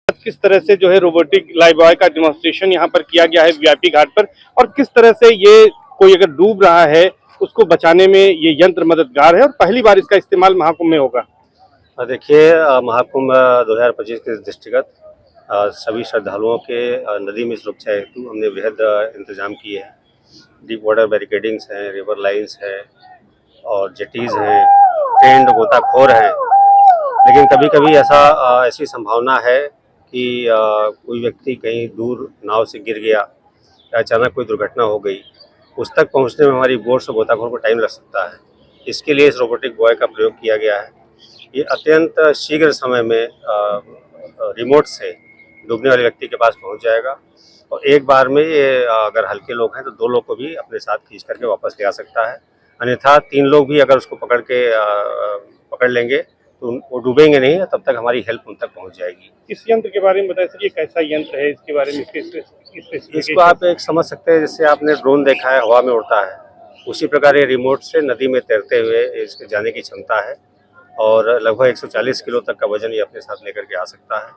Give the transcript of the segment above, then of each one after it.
किस तरह से जो है रोबोटिक लाइव बॉय का डेमोन्स्ट्रेशन यहाँ पर किया गया है वीआईपी घाट पर, और किस तरह से ये कोई अगर डूब रहा है उसको बचाने में ये यंत्र मददगार है, और पहली बार इसका इस्तेमाल महाकुंभ में होगा। देखिए, महाकुंभ 2025 के दृष्टिगत सभी श्रद्धालुओं के नदी में सुरक्षा हेतु हमने वृहद इंतजाम किए हैं। डीप वाटर बैरिकेडिंग्स हैं, रिवर लाइंस है और जेटीज़ हैं, ट्रेंड गोताखोर हैं। लेकिन कभी कभी ऐसी संभावना है कि कोई व्यक्ति कहीं दूर नाव से गिर गया या अचानक कोई दुर्घटना हो गई, उस तक पहुंचने में हमारी बोट्स और गोताखोर को टाइम लग सकता है। इसके लिए इस रोबोटिक बॉय का प्रयोग किया गया है। ये अत्यंत शीघ्र समय में रिमोट से डूबने वाले व्यक्ति के पास पहुंच जाएगा और एक बार में ये अगर हल्के लोग हैं तो 2 लोग को भी अपने साथ खींच करके वापस ले आ सकता है। अन्यथा 3 लोग भी अगर उसको पकड़ लेंगे तो वो डूबेंगे नहीं, तब तक हमारी हेल्प उन तक पहुंच जाएगी। इस यंत्र के बारे में बताइए सर, ये कैसा यंत्र है, इसके बारे में इसको आप एक समझ सकते हैं, जैसे आपने ड्रोन देखा है हवा में उड़ता है, उसी प्रकार ये रिमोट से नदी में तैरते हुए इसके जाने की क्षमता है और लगभग 140 किलो तक का वजन ये अपने साथ लेकर के आ सकता है।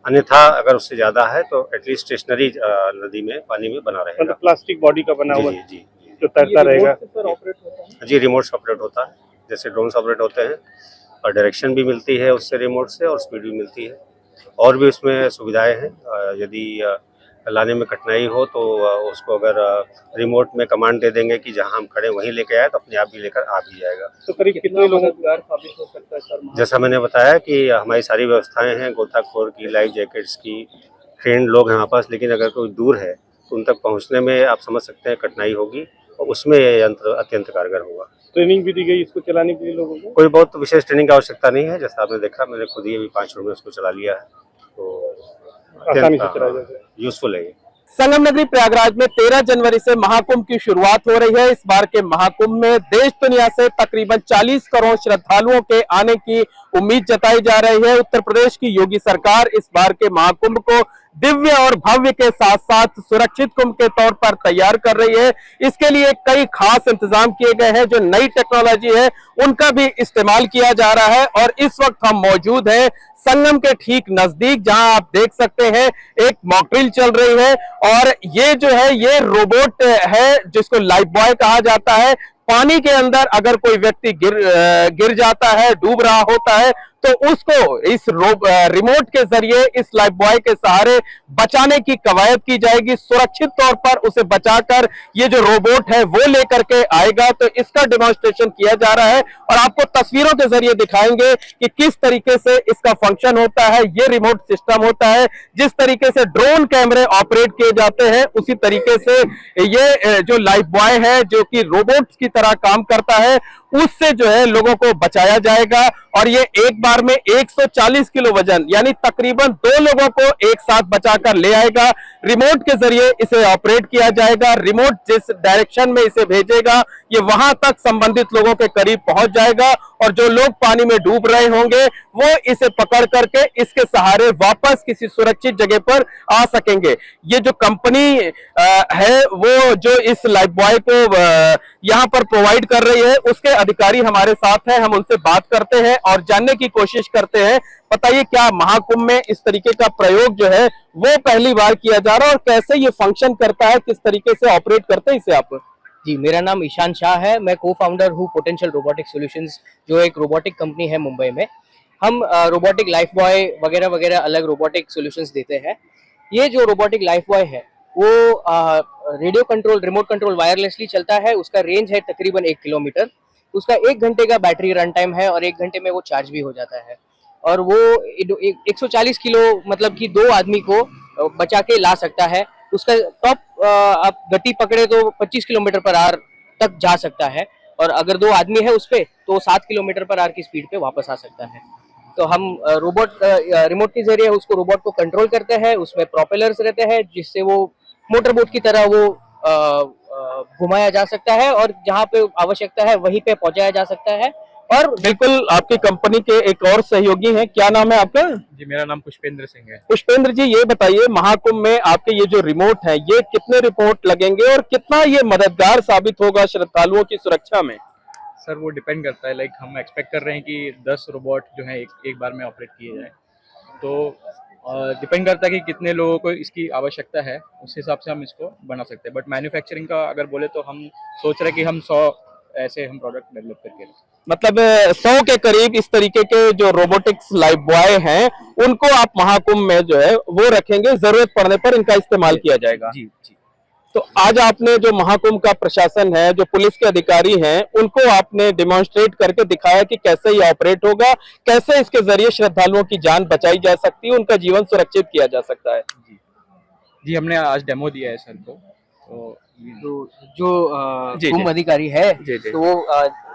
अन्यथा अगर उससे ज़्यादा है तो एटलीस्ट स्टेशनरी नदी में पानी में बना रहेगा। मतलब प्लास्टिक बॉडी का बना हुआ जी जो तैरता रहेगा। जी, रिमोट से ऑपरेट होता है, जैसे ड्रोन से ऑपरेट होते हैं, और डायरेक्शन भी मिलती है उससे रिमोट से और स्पीड भी मिलती है। और भी उसमें सुविधाएं हैं। यदि लाने में कठिनाई हो तो उसको अगर रिमोट में कमांड दे देंगे कि जहां हम खड़े वहीं लेके आए तो अपने आप भी लेकर आ भी जाएगा। तो करीब कितने लोगों को साबित हो सकता है सर? जैसा मैंने बताया कि हमारी सारी व्यवस्थाएं हैं, गोताखोर की, लाइफ जैकेट्स की, ट्रेंड लोग हैं हमारे पास, लेकिन अगर कोई दूर है तो उन तक पहुंचने में आप समझ सकते हैं कठिनाई होगी और उसमें ये यंत्र अत्यंत कारगर होगा। ट्रेनिंग भी दी गई इसको चलाने के लिए लोगों को? कोई बहुत विशेष ट्रेनिंग की आवश्यकता नहीं है। जैसा आपने देखा, मैंने खुद ही अभी 5 मिनट में उसको चला लिया है, तो आसानी से चलाया जाता है, यूजफुल है ये। संगम नगरी प्रयागराज में 13 जनवरी से महाकुंभ की शुरुआत हो रही है। इस बार के महाकुंभ में देश दुनिया से तकरीबन 40 करोड़ श्रद्धालुओं के आने की उम्मीद जताई जा रही है। उत्तर प्रदेश की योगी सरकार इस बार के महाकुंभ को दिव्य और भव्य के साथ साथ सुरक्षित कुंभ के तौर पर तैयार कर रही है। इसके लिए कई खास इंतजाम किए गए हैं। जो नई टेक्नोलॉजी है उनका भी इस्तेमाल किया जा रहा है और इस वक्त हम मौजूद हैं संगम के ठीक नजदीक, जहां आप देख सकते हैं एक मॉक ड्रिल चल रही है और ये जो है ये रोबोट है जिसको लाइफ बॉय कहा जाता है। पानी के अंदर अगर कोई व्यक्ति गिर जाता है, डूब रहा होता है, तो उसको इस रिमोट के जरिए इस लाइफ बॉय के सहारे बचाने की कवायद की जाएगी। सुरक्षित तौर पर उसे बचाकर ये जो रोबोट है वो लेकर के आएगा। तो इसका डेमोन्स्ट्रेशन किया जा रहा है और आपको तस्वीरों के जरिए दिखाएंगे कि किस तरीके से इसका फंक्शन होता है। ये रिमोट सिस्टम होता है, जिस तरीके से ड्रोन कैमरे ऑपरेट किए जाते हैं उसी तरीके से ये जो लाइफ बॉय है जो कि रोबोट की तरह काम करता है, उससे जो है लोगों को बचाया जाएगा। और ये एक बार में 140 किलो वजन यानी तकरीबन 2 लोगों को एक साथ बचाकर ले आएगा। रिमोट के जरिए इसे ऑपरेट किया जाएगा। रिमोट जिस डायरेक्शन में इसे भेजेगा ये वहां तक संबंधित लोगों के करीब पहुंच जाएगा और जो लोग पानी में डूब रहे होंगे वो इसे पकड़ करके इसके सहारे वापस किसी सुरक्षित जगह पर आ सकेंगे। ये जो कंपनी है वो जो इस लाइफ बॉय को यहां पर प्रोवाइड कर रही है उसके अधिकारी हमारे साथ हैं, हम उनसे बात करते हैं और जानने की कोशिश करते हैं। बताइए, क्या महाकुंभ में इस तरीके का प्रयोग जो है वो पहली बार किया जा रहा है और कैसे ये फंक्शन करता है, किस तरीके से ऑपरेट करते हैं इसे आप? जी, मेरा नाम ईशान शाह है। मैं को फाउंडर हूँ पोटेंशियल रोबोटिक सॉल्यूशंस, जो एक रोबोटिक कंपनी है मुंबई में। हम रोबोटिक लाइफ बॉय वगैरह वगैरह अलग रोबोटिक सॉल्यूशंस देते हैं। ये जो रोबोटिक लाइफ बॉय है वो radio control, remote control wirelessly चलता है। उसका रेंज है तकरीबन 1 किलोमीटर। उसका 1 घंटे का बैटरी रन टाइम है और 1 घंटे में वो चार्ज भी हो जाता है। और वो 140 किलो मतलब कि 2 आदमी को बचा के ला सकता है। उसका टॉप आप गति पकड़े तो 25 किलोमीटर पर आवर तक जा सकता है और अगर 2 आदमी है उस पे तो 7 किलोमीटर पर आवर की स्पीड पे वापस आ सकता है। तो हम रिमोट के जरिए उसको रोबोट को कंट्रोल करते हैं। उसमें प्रोपेलर्स रहते हैं जिससे वो मोटर बोट की तरह वो घुमाया जा सकता है और जहाँ पे आवश्यकता है वहीं पे पहुंचाया जा सकता है। और बिल्कुल आपकी कंपनी के एक और सहयोगी हैं, क्या नाम है आपका? जी, मेरा नाम पुष्पेंद्र सिंह है। पुष्पेंद्र जी, ये बताइए महाकुंभ में आपके ये जो रिमोट है ये कितने रिमोट लगेंगे और कितना ये मददगार साबित होगा श्रद्धालुओं की सुरक्षा में? सर, वो डिपेंड करता है। हम एक्सपेक्ट कर रहे हैं कि 10 रोबोट जो है एक बार में ऑपरेट किए जाए। तो डिपेंड करता है कि कितने लोगों को इसकी आवश्यकता है, उस हिसाब से हम इसको बना सकते हैं। बट मैन्युफैक्चरिंग का अगर बोले तो हम सोच रहे हैं कि हम 100 ऐसे हम प्रोडक्ट डेवलप करके रखें। मतलब 100 के करीब इस तरीके के जो रोबोटिक्स लाइफ बॉय हैं उनको आप महाकुंभ में जो है वो रखेंगे, जरूरत पड़ने पर इनका इस्तेमाल किया जाएगा। जी जी। तो आज आपने जो महाकुंभ का प्रशासन है, जो पुलिस के अधिकारी हैं, उनको आपने डिमॉन्स्ट्रेट करके दिखाया कि कैसे ये ऑपरेट होगा, कैसे इसके जरिए श्रद्धालुओं की जान बचाई जा सकती है, उनका जीवन सुरक्षित किया जा सकता है। जी जी, हमने आज डेमो दिया है सर को। तो जो जी, कुंभ जी। अधिकारी है जी, जी। तो वो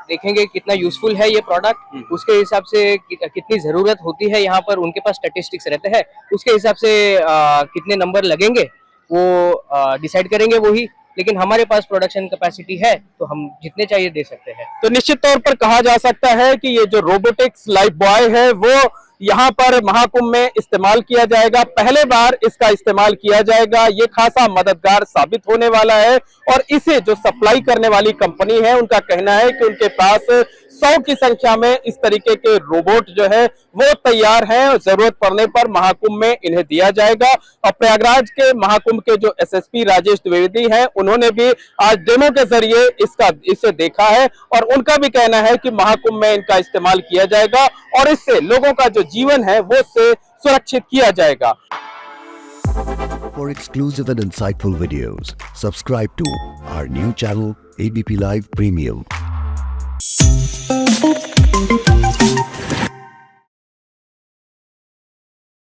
देखेंगे कितना यूजफुल है ये प्रोडक्ट, उसके हिसाब से कितनी जरूरत होती है यहाँ पर, उनके पास स्टैटिस्टिक्स रहते हैं, उसके हिसाब से कितने नंबर लगेंगे वो डिसाइड करेंगे वही। लेकिन हमारे पास प्रोडक्शन कैपेसिटी है तो हम जितने चाहिए दे सकते हैं। तो निश्चित तौर पर कहा जा सकता है कि ये जो रोबोटिक्स लाइफ बॉय है वो यहाँ पर महाकुंभ में इस्तेमाल किया जाएगा, पहले बार इसका इस्तेमाल किया जाएगा। ये खासा मददगार साबित होने वाला है और इसे जो सप्लाई करने वाली कंपनी है उनका कहना है कि उनके पास 100 की संख्या में इस तरीके के रोबोट जो है वो तैयार हैं और जरूरत पड़ने पर महाकुंभ में इन्हें दिया जाएगा। और प्रयागराज के महाकुंभ के जो एसएसपी राजेश द्विवेदी हैं उन्होंने भी आज डेमो के जरिए इसे देखा है और उनका भी कहना है कि महाकुंभ में इनका इस्तेमाल किया जाएगा और इससे लोगों का जो जीवन है वो से सुरक्षित किया जाएगा। For exclusive and insightful videos, subscribe to our new channel ABP Live Premium.